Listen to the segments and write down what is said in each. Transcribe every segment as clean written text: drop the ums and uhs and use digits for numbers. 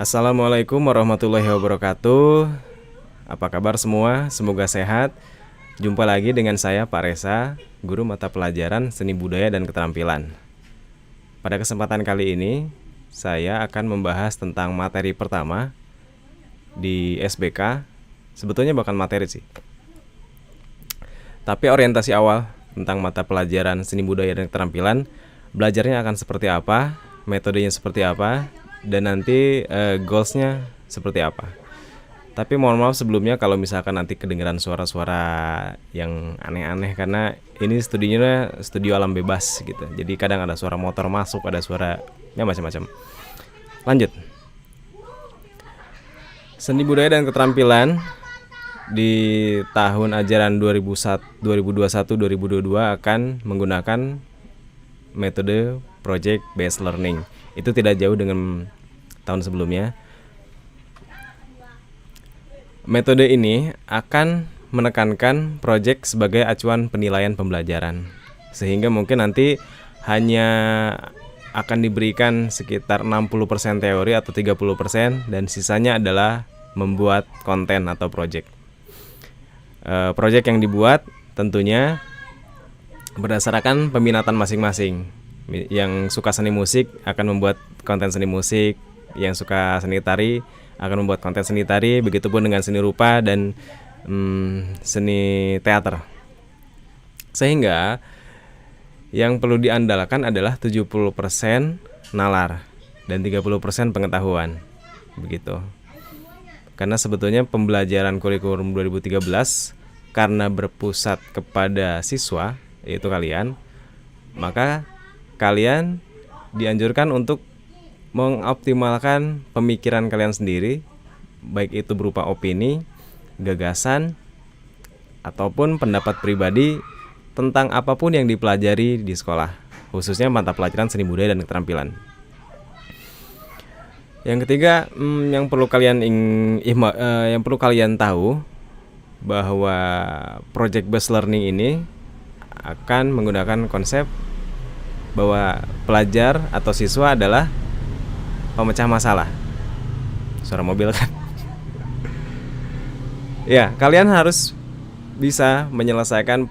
Assalamualaikum warahmatullahi wabarakatuh. Apa kabar semua? Semoga sehat. Jumpa lagi dengan saya Pak Reza, guru mata pelajaran Seni Budaya dan Keterampilan. Pada kesempatan kali ini, saya akan membahas tentang materi pertama di SBK. Sebetulnya bukan materi sih, tapi orientasi awal tentang mata pelajaran Seni Budaya dan Keterampilan. Belajarnya akan seperti apa, metodenya seperti apa, dan nanti goalsnya seperti apa. Tapi mohon maaf sebelumnya kalau misalkan nanti kedengeran suara-suara yang aneh-aneh, karena ini studionya studio alam bebas gitu. Jadi kadang ada suara motor masuk, ada suara macam-macam. Lanjut. Seni Budaya dan Keterampilan di tahun ajaran 2021-2022 akan menggunakan metode project based learning. Itu tidak jauh dengan tahun sebelumnya. Metode ini akan menekankan project sebagai acuan penilaian pembelajaran, sehingga mungkin nanti hanya akan diberikan sekitar 60% teori atau 30%, dan sisanya adalah membuat konten atau project. Project yang dibuat tentunya berdasarkan peminatan masing-masing. Yang suka seni musik akan membuat konten seni musik, yang suka seni tari akan membuat konten seni tari, begitupun dengan seni rupa dan seni teater. Sehingga yang perlu diandalkan adalah 70% nalar dan 30% pengetahuan. Begitu. Karena sebetulnya pembelajaran kurikulum 2013 karena berpusat kepada siswa, yaitu kalian, maka kalian dianjurkan untuk mengoptimalkan pemikiran kalian sendiri, baik itu berupa opini, gagasan, ataupun pendapat pribadi tentang apapun yang dipelajari di sekolah, khususnya mata pelajaran Seni Budaya dan Keterampilan. Yang ketiga, yang perlu kalian tahu bahwa project based learning ini akan menggunakan konsep bahwa pelajar atau siswa adalah pemecah masalah. Suara mobil kan? Ya, kalian harus bisa menyelesaikan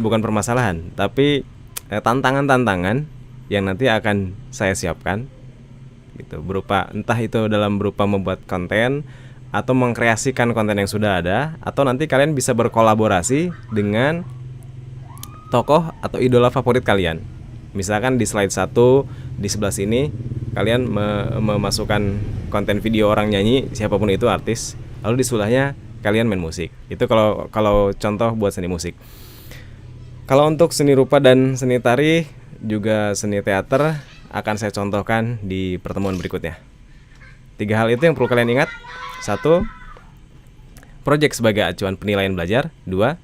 bukan permasalahan, tapi tantangan-tantangan yang nanti akan saya siapkan. Gitu, entah itu dalam berupa membuat konten atau mengkreasikan konten yang sudah ada, atau nanti kalian bisa berkolaborasi dengan tokoh atau idola favorit kalian. Misalkan di slide 1 di sebelah sini kalian memasukkan konten video orang nyanyi, siapapun itu artis, lalu di sebelahnya kalian main musik. Itu kalau contoh buat seni musik. Kalau untuk seni rupa dan seni tari juga seni teater akan saya contohkan di pertemuan berikutnya. 3 hal itu yang perlu kalian ingat. 1. Project sebagai acuan penilaian belajar. 2.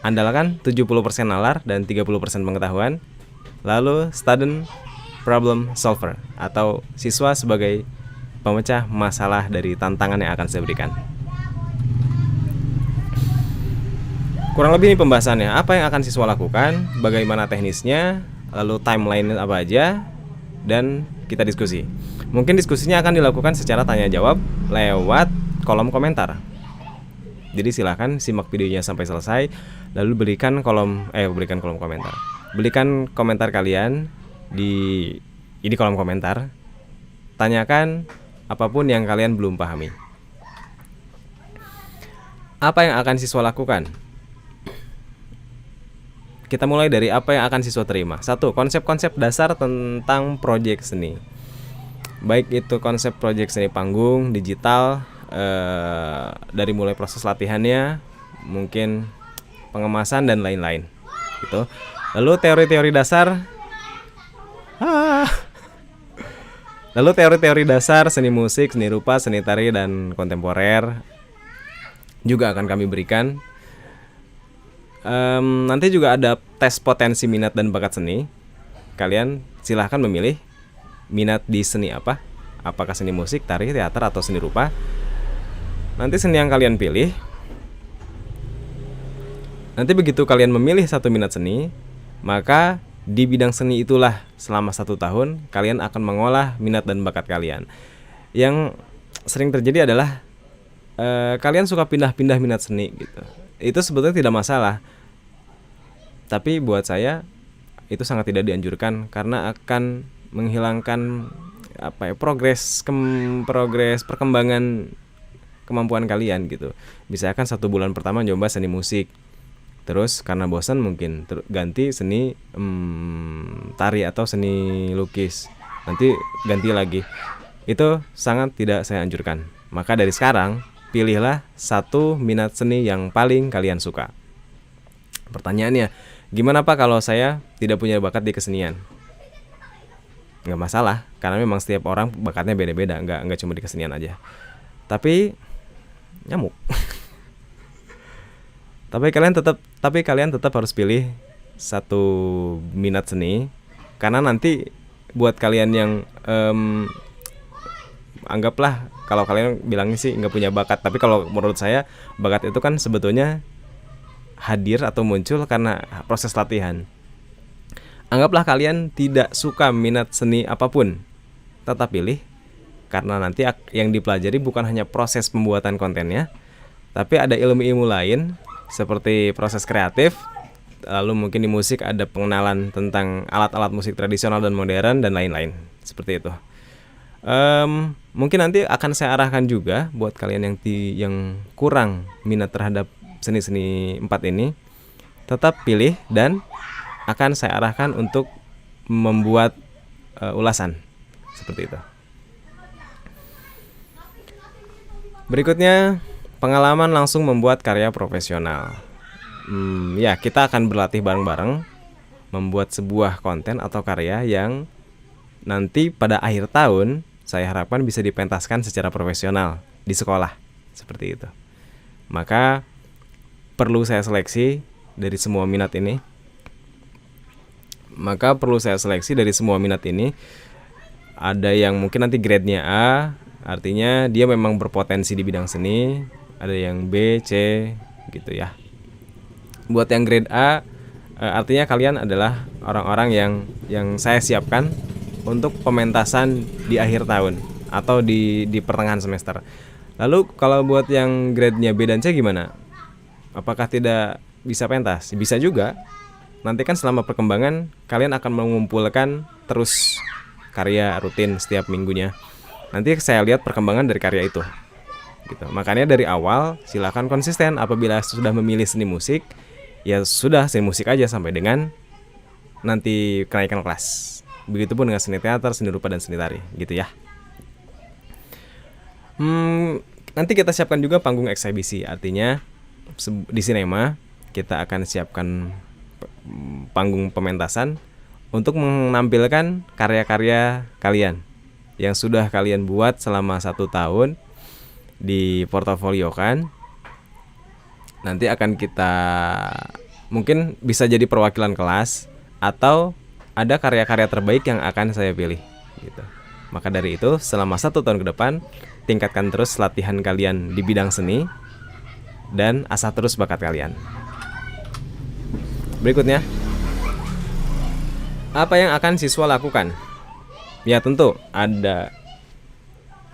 Andalkan 70% nalar dan 30% pengetahuan. Lalu student problem solver atau siswa sebagai pemecah masalah dari tantangan yang akan saya berikan. Kurang lebih ini pembahasannya. Apa yang akan siswa lakukan, bagaimana teknisnya, lalu timeline apa aja, dan kita diskusi. Mungkin diskusinya akan dilakukan secara tanya jawab lewat kolom komentar. Jadi silahkan simak videonya sampai selesai, lalu berikan kolom komentar. Berikan komentar kalian di kolom komentar. Tanyakan apapun yang kalian belum pahami. Apa yang akan siswa lakukan? Kita mulai dari apa yang akan siswa terima. 1. Konsep-konsep dasar tentang proyek seni. Baik itu konsep proyek seni panggung, digital, dari mulai proses latihannya, mungkin pengemasan dan lain-lain. Gitu. Lalu teori-teori dasar. Lalu teori-teori dasar seni musik, seni rupa, seni tari, dan kontemporer juga akan kami berikan. Nanti juga ada tes potensi minat dan bakat seni. Kalian silahkan memilih minat di seni apa. Apakah seni musik, tari, teater, atau seni rupa. Nanti seni yang kalian pilih, nanti begitu kalian memilih satu minat seni, maka di bidang seni itulah selama 1 tahun kalian akan mengolah minat dan bakat kalian. Yang sering terjadi adalah kalian suka pindah-pindah minat seni gitu. Itu sebetulnya tidak masalah, tapi buat saya itu sangat tidak dianjurkan karena akan menghilangkan progres perkembangan kemampuan kalian gitu. Misalkan 1 bulan pertama nyoba seni musik, terus karena bosan mungkin ganti seni tari atau seni lukis, nanti ganti lagi. Itu sangat tidak saya anjurkan. Maka dari sekarang pilihlah satu minat seni yang paling kalian suka. Pertanyaannya, gimana Pak kalau saya tidak punya bakat di kesenian? Nggak masalah, karena memang setiap orang bakatnya beda-beda, nggak cuma di kesenian aja. Tapi nyamuk. Tapi kalian tetap harus pilih satu minat seni, karena nanti buat kalian yang anggaplah kalau kalian bilangnya sih nggak punya bakat, tapi kalau menurut saya bakat itu kan sebetulnya hadir atau muncul karena proses latihan. Anggaplah kalian tidak suka minat seni apapun, tetap pilih, karena nanti yang dipelajari bukan hanya proses pembuatan kontennya, tapi ada ilmu-ilmu lain seperti proses kreatif. Lalu mungkin di musik ada pengenalan tentang alat-alat musik tradisional dan modern dan lain-lain seperti itu. Mungkin nanti akan saya arahkan juga buat kalian yang kurang minat terhadap seni-seni 4 ini, tetap pilih dan akan saya arahkan untuk membuat ulasan seperti itu. Berikutnya, pengalaman langsung membuat karya profesional. Ya, kita akan berlatih bareng-bareng membuat sebuah konten atau karya yang nanti pada akhir tahun saya harapkan bisa dipentaskan secara profesional di sekolah seperti itu. Maka perlu saya seleksi dari semua minat ini. Ada yang mungkin nanti grade-nya A, artinya dia memang berpotensi di bidang seni. Ada yang B, C gitu ya. Buat yang grade A, artinya kalian adalah orang-orang yang saya siapkan untuk pementasan di akhir tahun atau di pertengahan semester. Lalu kalau buat yang grade-nya B dan C gimana? Apakah tidak bisa pentas? Bisa juga. Nanti kan selama perkembangan kalian akan mengumpulkan terus karya rutin setiap minggunya. Nanti saya lihat perkembangan dari karya itu. Gitu. Makanya dari awal silakan konsisten. Apabila sudah memilih seni musik, ya sudah seni musik aja sampai dengan nanti kenaikan kelas. Begitupun dengan seni teater, seni rupa dan seni tari, gitu ya. Nanti kita siapkan juga panggung eksibisi, artinya di sinema kita akan siapkan panggung pementasan untuk menampilkan karya-karya kalian yang sudah kalian buat selama 1 tahun di portofolio kan. Nanti akan kita mungkin bisa jadi perwakilan kelas atau ada karya-karya terbaik yang akan saya pilih gitu. Maka dari itu selama 1 tahun ke depan tingkatkan terus latihan kalian di bidang seni dan asah terus bakat kalian. Berikutnya, apa yang akan siswa lakukan? Ya tentu ada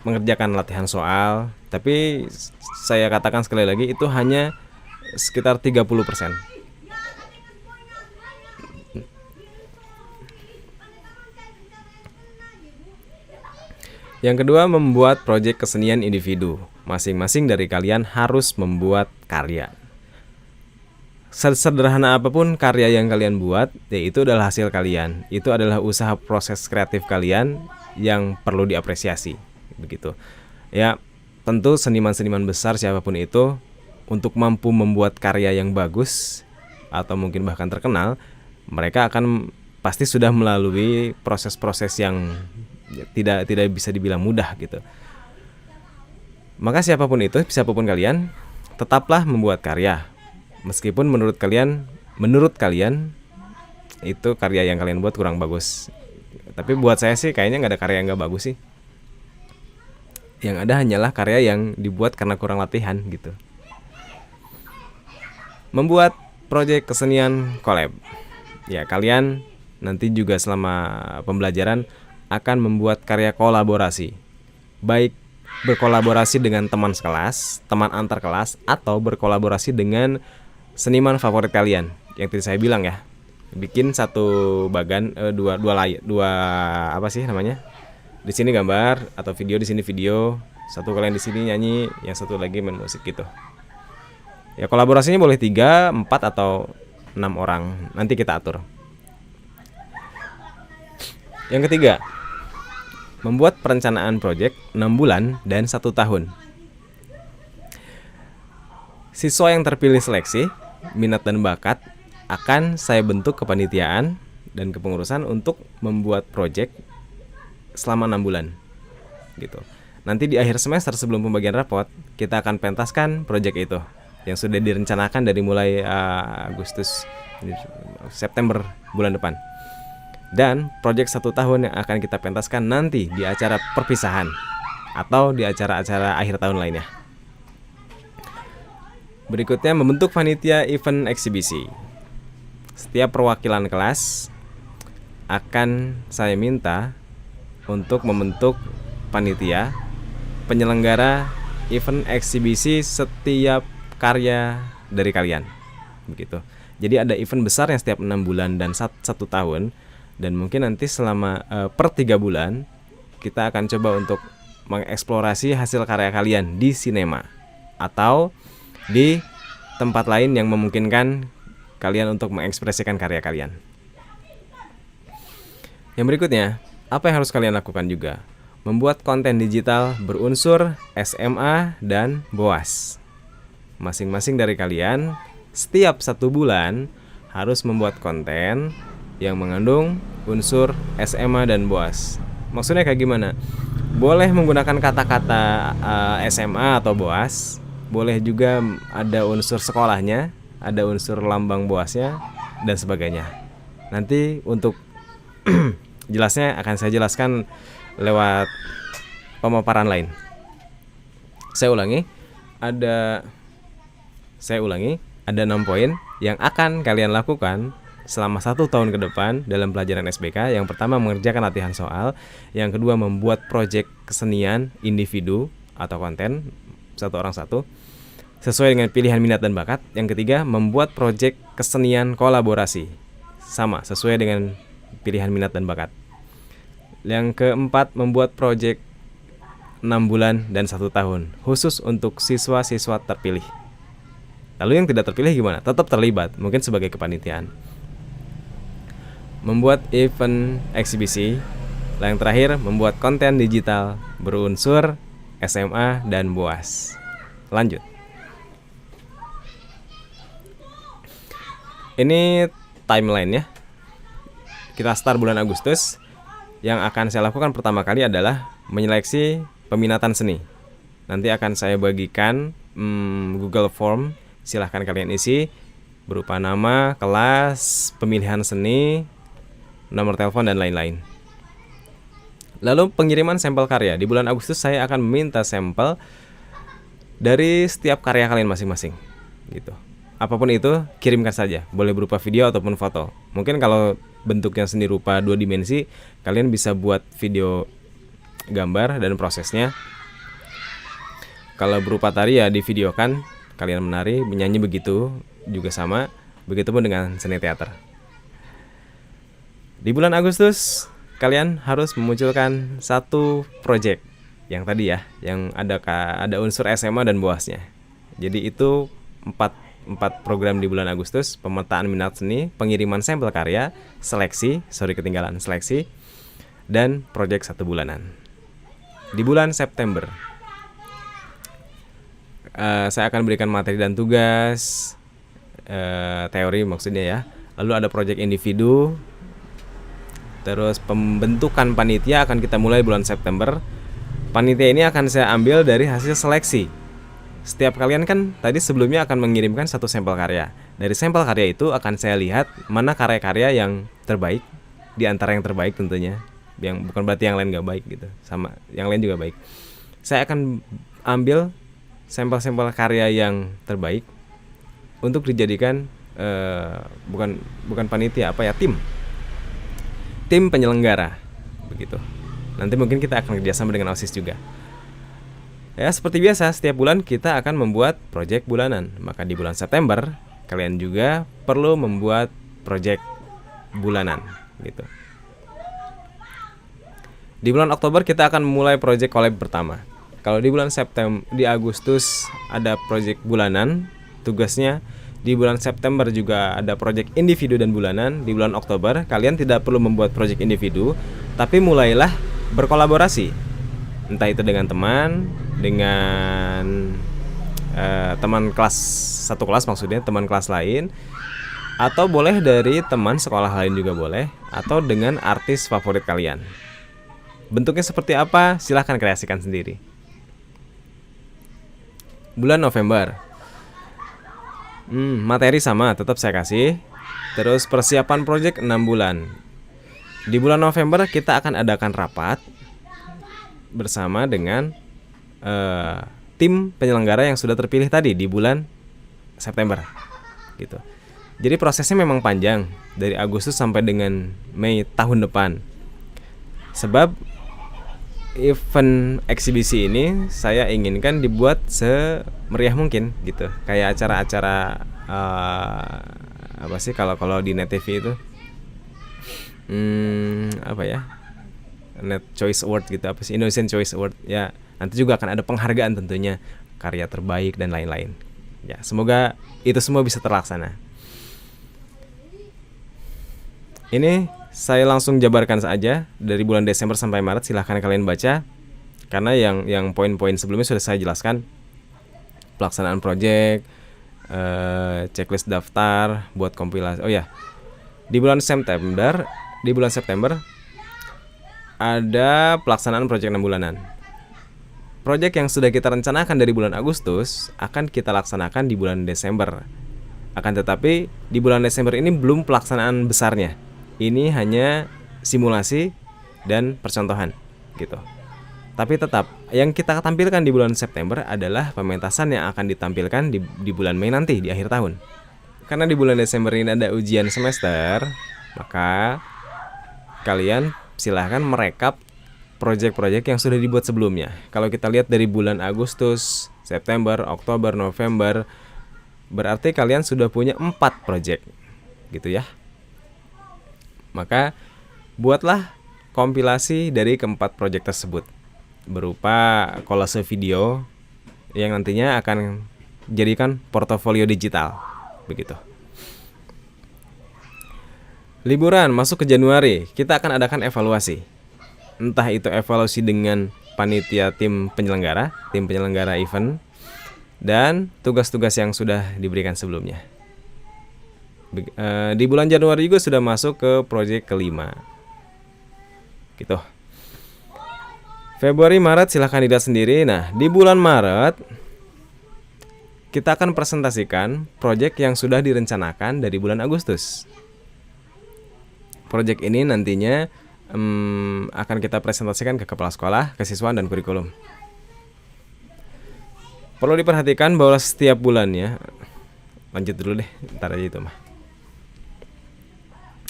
mengerjakan latihan soal, tapi saya katakan sekali lagi itu hanya sekitar 30%. Yang kedua, membuat proyek kesenian individu. Masing-masing dari kalian harus membuat karya. Sederhana apapun karya yang kalian buat, yaitu adalah hasil kalian. Itu adalah usaha proses kreatif kalian yang perlu diapresiasi. Begitu. Ya, tentu seniman-seniman besar siapapun itu untuk mampu membuat karya yang bagus atau mungkin bahkan terkenal, mereka akan pasti sudah melalui proses-proses yang tidak bisa dibilang mudah gitu. Maka siapapun kalian, tetaplah membuat karya. Meskipun menurut kalian itu karya yang kalian buat kurang bagus. Tapi buat saya sih kayaknya nggak ada karya yang nggak bagus sih. Yang ada hanyalah karya yang dibuat karena kurang latihan gitu. Membuat proyek kesenian collab. Ya, kalian nanti juga selama pembelajaran akan membuat karya kolaborasi. baik berkolaborasi dengan teman sekelas, teman antar kelas, atau berkolaborasi dengan seniman favorit kalian. Yang tadi saya bilang ya, bikin satu bagan dua apa sih namanya? Di sini gambar atau video, di sini video. Satu kalian di sini nyanyi, yang satu lagi main musik gitu. Ya kolaborasinya boleh 3, 4 atau 6 orang. Nanti kita atur. Yang ketiga, membuat perencanaan proyek 6 bulan dan 1 tahun. Siswa yang terpilih seleksi, minat dan bakat akan saya bentuk kepanitiaan dan kepengurusan untuk membuat proyek selama 6 bulan. Gitu. Nanti di akhir semester sebelum pembagian rapot, kita akan pentaskan proyek itu yang sudah direncanakan dari mulai September bulan depan. Dan proyek 1 tahun yang akan kita pentaskan nanti di acara perpisahan atau di acara-acara akhir tahun lainnya. Berikutnya, membentuk panitia event eksibisi. Setiap perwakilan kelas akan saya minta untuk membentuk panitia penyelenggara event eksibisi setiap karya dari kalian, begitu. Jadi ada event besar yang setiap 6 bulan dan 1 tahun, dan mungkin nanti selama per 3 bulan kita akan coba untuk mengeksplorasi hasil karya kalian di sinema atau di tempat lain yang memungkinkan kalian untuk mengekspresikan karya kalian. Yang berikutnya, apa yang harus kalian lakukan juga? Membuat konten digital berunsur SMA dan BOAS. Masing-masing dari kalian setiap 1 bulan harus membuat konten yang mengandung unsur SMA dan BOAS. Maksudnya kayak gimana? Boleh menggunakan kata-kata SMA atau BOAS, boleh juga ada unsur sekolahnya, ada unsur lambang BOASnya, dan sebagainya. Nanti untuk jelasnya akan saya jelaskan lewat pemaparan lain. Saya ulangi, ada 6 poin yang akan kalian lakukan selama 1 tahun ke depan dalam pelajaran SBK. Yang pertama, mengerjakan latihan soal. Yang kedua, membuat proyek kesenian individu atau konten 1 orang 1 sesuai dengan pilihan minat dan bakat. Yang ketiga, membuat proyek kesenian kolaborasi, sama sesuai dengan pilihan minat dan bakat. Yang keempat, membuat proyek 6 bulan dan 1 tahun khusus untuk siswa-siswa terpilih. Lalu yang tidak terpilih gimana? Tetap terlibat, mungkin sebagai kepanitiaan. Membuat event eksibisi. Yang terakhir, membuat konten digital berunsur SMA dan BOAS. Lanjut. Ini timeline-nya. Kita start bulan Agustus. Yang akan saya lakukan pertama kali adalah menyeleksi peminatan seni. Nanti akan saya bagikan Google Form. Silahkan kalian isi berupa nama, kelas, pemilihan seni, nomor telepon, dan lain-lain. Lalu pengiriman sampel karya. Di bulan Agustus saya akan meminta sampel dari setiap karya kalian masing-masing, gitu. Apapun itu, kirimkan saja. Boleh berupa video ataupun foto. Mungkin kalau bentuknya seni rupa 2 dimensi, kalian bisa buat video gambar dan prosesnya. Kalau berupa tari ya divideokan, kalian menari, menyanyi, begitu juga sama. Begitupun dengan seni teater. Di bulan Agustus kalian harus memunculkan 1 proyek yang tadi ya, yang ada unsur SMA dan BOAS-nya. Jadi itu 4 program di bulan Agustus: pemetaan minat seni, pengiriman sampel karya, seleksi, dan proyek 1 bulanan. Di bulan September saya akan berikan materi dan tugas, teori maksudnya ya. Lalu ada proyek individu. Terus pembentukan panitia akan kita mulai bulan September. Panitia ini akan saya ambil dari hasil seleksi. Setiap kalian kan tadi sebelumnya akan mengirimkan 1 sampel karya. Dari sampel karya itu akan saya lihat mana karya-karya yang terbaik, di antara yang terbaik tentunya. Yang bukan berarti yang lain gak baik gitu, sama yang lain juga baik. Saya akan ambil sampel-sampel karya yang terbaik untuk dijadikan bukan panitia, tim penyelenggara, begitu. Nanti mungkin kita akan kerjasama dengan OSIS juga. Ya, seperti biasa, setiap bulan kita akan membuat proyek bulanan. Maka di bulan September, kalian juga perlu membuat proyek bulanan, gitu. Di bulan Oktober kita akan mulai proyek collab pertama. Kalau di bulan September, di Agustus ada proyek bulanan, tugasnya. Di bulan September juga ada proyek individu dan bulanan. Di bulan Oktober kalian tidak perlu membuat proyek individu, tapi mulailah berkolaborasi. Entah itu dengan teman, dengan teman kelas satu kelas, maksudnya teman kelas lain, atau boleh dari teman sekolah lain juga boleh, atau dengan artis favorit kalian. Bentuknya seperti apa? Silahkan kreasikan sendiri. Bulan November, materi sama, tetap saya kasih. Terus persiapan proyek 6 bulan. Di bulan November kita akan adakan rapat bersama dengan tim penyelenggara yang sudah terpilih tadi di bulan September, gitu. Jadi prosesnya memang panjang, dari Agustus sampai dengan Mei tahun depan. Sebab event eksibisi ini saya inginkan dibuat semeriah mungkin, gitu. Kayak acara-acara apa sih kalau di Net TV itu apa ya, Net Choice Award gitu, apa sih, Indonesian Choice Award ya. Nanti juga akan ada penghargaan tentunya, karya terbaik dan lain-lain. Ya, semoga itu semua bisa terlaksana. Ini saya langsung jabarkan saja dari bulan Desember sampai Maret, silahkan kalian baca. Karena yang poin-poin sebelumnya sudah saya jelaskan. Pelaksanaan proyek, checklist daftar, buat kompilasi. Oh ya, di bulan September ada pelaksanaan proyek 6 bulanan. Proyek yang sudah kita rencanakan dari bulan Agustus akan kita laksanakan di bulan Desember. Akan tetapi di bulan Desember ini belum pelaksanaan besarnya. Ini hanya simulasi dan percontohan, gitu. Tapi tetap yang kita tampilkan di bulan September adalah pementasan yang akan ditampilkan di bulan Mei nanti, di akhir tahun. Karena di bulan Desember ini ada ujian semester, maka kalian silahkan merekap proyek-proyek yang sudah dibuat sebelumnya. Kalau kita lihat dari bulan Agustus, September, Oktober, November, berarti kalian sudah punya 4 proyek, gitu ya. Maka buatlah kompilasi dari keempat proyek tersebut berupa kolase video yang nantinya akan jadikan portofolio digital, begitu. Liburan masuk ke Januari, kita akan adakan evaluasi. Entah itu evaluasi dengan panitia tim penyelenggara event, dan tugas-tugas yang sudah diberikan sebelumnya. Di bulan Januari juga sudah masuk ke proyek kelima, gitu. Februari, Maret silahkan dilihat sendiri. Nah, di bulan Maret kita akan presentasikan proyek yang sudah direncanakan dari bulan Agustus. Proyek ini nantinya akan kita presentasikan ke kepala sekolah, kesiswaan, dan kurikulum. Perlu diperhatikan bahwa setiap bulannya, lanjut dulu deh, ntar aja itu mah.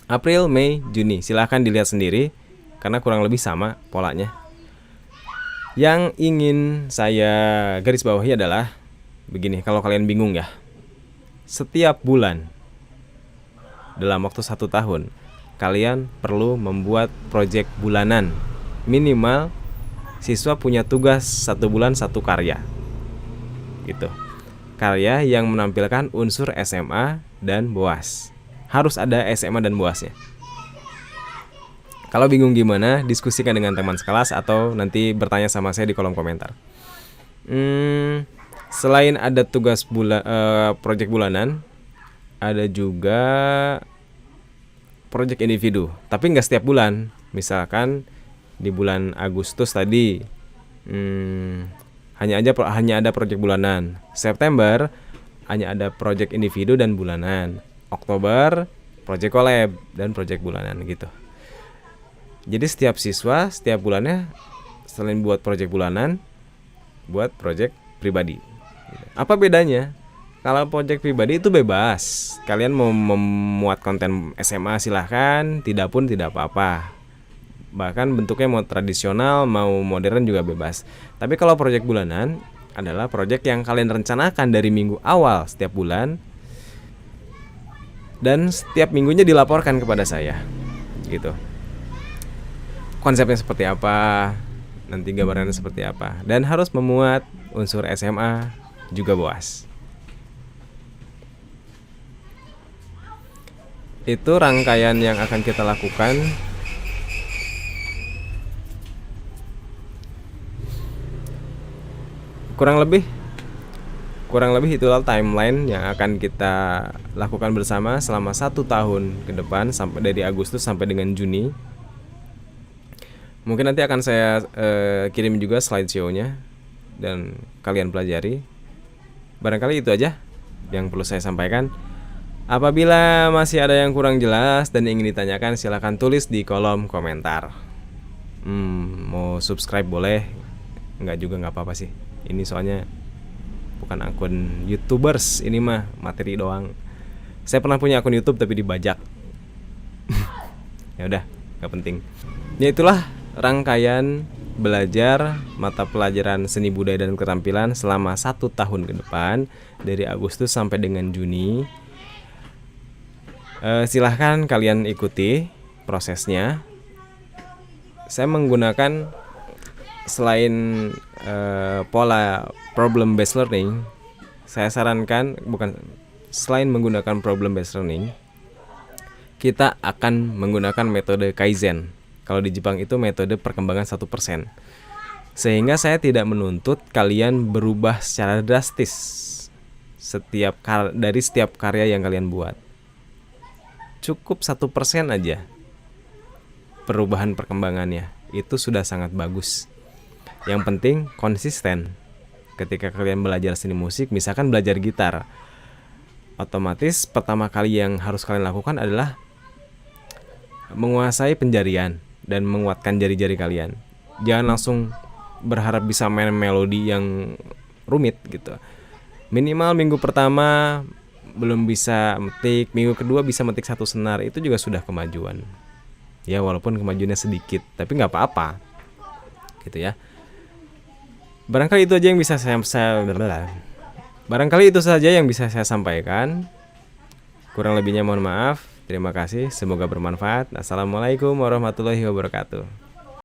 April, Mei, Juni, silahkan dilihat sendiri karena kurang lebih sama polanya. Yang ingin saya garis bawahi adalah begini, kalau kalian bingung ya, setiap bulan dalam waktu 1 tahun kalian perlu membuat proyek bulanan. Minimal siswa punya tugas 1 bulan 1 karya, gitu. Karya yang menampilkan unsur SMA dan BOAS. Harus ada SMA dan BOASnya. Kalau bingung gimana, diskusikan dengan teman sekelas atau nanti bertanya sama saya di kolom komentar. Selain ada tugas proyek bulanan, ada juga proyek individu, tapi nggak setiap bulan. Misalkan di bulan Agustus tadi hanya ada proyek bulanan. September hanya ada proyek individu dan bulanan. Oktober proyek collab dan proyek bulanan, gitu. Jadi setiap siswa setiap bulannya selain buat proyek bulanan, buat proyek pribadi. Apa bedanya? Kalau proyek pribadi itu bebas. Kalian mau memuat konten SMA silahkan, tidak pun tidak apa-apa. Bahkan bentuknya mau tradisional, mau modern juga bebas. Tapi kalau proyek bulanan adalah proyek yang kalian rencanakan dari minggu awal setiap bulan, dan setiap minggunya dilaporkan kepada saya gitu. Konsepnya seperti apa, nanti gambarannya seperti apa, dan harus memuat unsur SMA juga BOAS. Itu rangkaian yang akan kita lakukan. Kurang lebih itulah timeline yang akan kita lakukan bersama selama 1 tahun ke depan, sampai dari Agustus sampai dengan Juni. Mungkin nanti akan saya kirim juga slideshow-nya dan kalian pelajari. Barangkali itu aja yang perlu saya sampaikan. Apabila masih ada yang kurang jelas dan ingin ditanyakan, silakan tulis di kolom komentar. Mau subscribe boleh, enggak juga nggak apa-apa sih. Ini soalnya bukan akun YouTubers, ini mah materi doang. Saya pernah punya akun YouTube tapi dibajak. Ya udah, nggak penting. Ya itulah rangkaian belajar mata pelajaran seni budaya dan keterampilan selama 1 tahun ke depan, dari Agustus sampai dengan Juni. Silahkan kalian ikuti prosesnya. Saya menggunakan selain pola problem based learning, saya sarankan selain menggunakan problem based learning, kita akan menggunakan metode Kaizen. Kalau di Jepang itu metode perkembangan 1%. Sehingga saya tidak menuntut kalian berubah secara drastis dari setiap karya yang kalian buat. Cukup 1% aja perubahan perkembangannya, itu sudah sangat bagus. Yang penting konsisten. Ketika kalian belajar seni musik, misalkan belajar gitar, otomatis pertama kali yang harus kalian lakukan adalah menguasai penjarian dan menguatkan jari-jari kalian. Jangan langsung berharap bisa main melodi yang rumit gitu. Minimal minggu pertama belum bisa metik, minggu kedua bisa metik 1 senar, itu juga sudah kemajuan. Ya walaupun kemajuannya sedikit, tapi nggak apa-apa gitu ya. Barangkali itu aja yang bisa saya sampaikan. Kurang lebihnya mohon maaf. Terima kasih, semoga bermanfaat. Assalamualaikum warahmatullahi wabarakatuh.